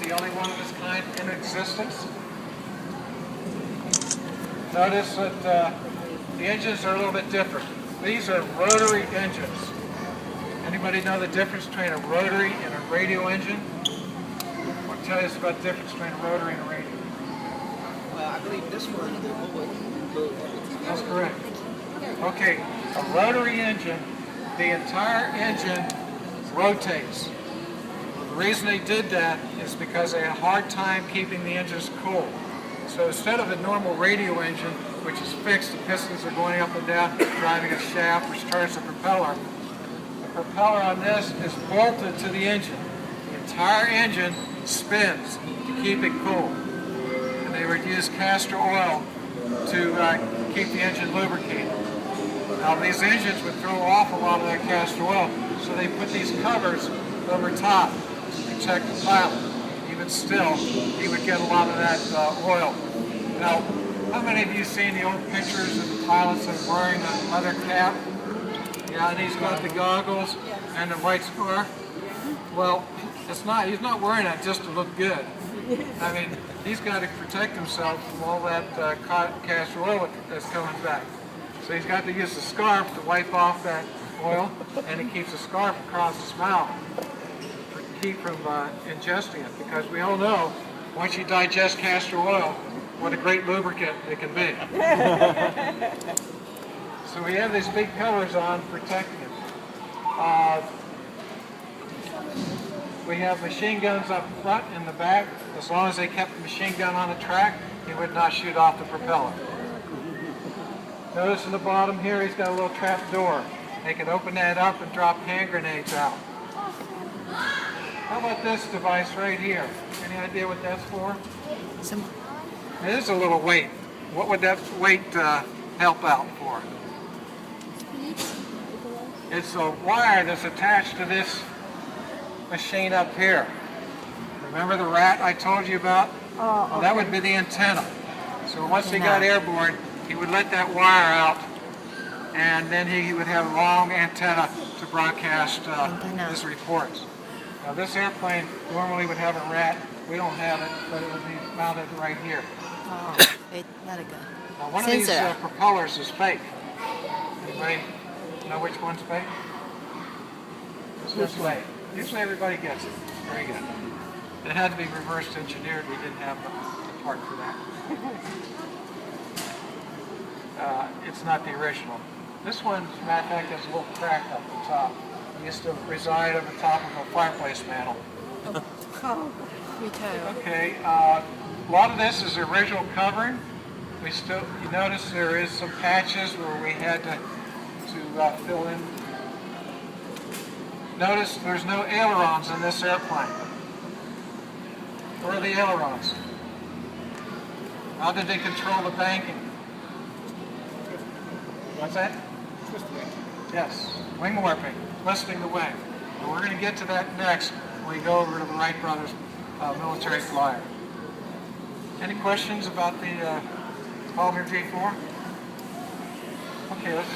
the only one of its kind in existence. Notice that the engines are a little bit different. These are rotary engines. Anybody know the difference between a rotary and a radial engine? I'll tell you about the difference between a rotary and a radial. Well, I believe this one will. That's correct. Okay, a rotary engine, the entire engine rotates. The reason they did that is because they had a hard time keeping the engines cool. So instead of a normal radial engine, which is fixed, the pistons are going up and down, driving a shaft which turns the propeller on this is bolted to the engine. The entire engine spins to keep it cool. And they would use castor oil to keep the engine lubricated. Now these engines would throw off a lot of that castor oil, so they put these covers over top to protect the pilot. Even still, he would get a lot of that oil. Now, how many of you seen the old pictures of the pilots that are wearing a leather cap? Yeah, and he's got the goggles and the white scarf. Well, he's not wearing that just to look good. I mean, he's got to protect himself from all that castor oil that's coming back. So he's got to use the scarf to wipe off that oil, and he keeps the scarf across his mouth to keep from ingesting it, because we all know once you digest castor oil, what a great lubricant it can be. So we have these big covers on protecting it. We have machine guns up front and the back. As long as they kept the machine gun on the track, he would not shoot off the propeller. Notice in the bottom here, he's got a little trap door. They can open that up and drop hand grenades out. How about this device right here? Any idea what that's for? It is a little weight. What would that weight help out for? It's a wire that's attached to this machine up here. Remember the rat I told you about? Oh, okay. Well, that would be the antenna. So once he got airborne, he would let that wire out, and then he would have a long antenna to broadcast his reports. Now this airplane normally would have a rat. We don't have it, but it would be mounted right here. Oh, wait, talaga. Now one of these propellers is fake. Anybody know which one's fake? This one's fake. Usually everybody gets it. Very good. It had to be reverse engineered. We didn't have the part for that. It's not the original. This one, as a matter of fact, has a little crack up the top. It used to reside on the top of a fireplace mantle. Oh, me too. Okay, a lot of this is the original covering. You notice there is some patches where we had to fill in. Notice there's no ailerons in this airplane. Where are the ailerons? How did they control the banking? What's that? Yes, wing warping, twisting the wing. And we're going to get to that next when we go over to the Wright Brothers military flyer. Any questions about the Palmer G4? Okay, let's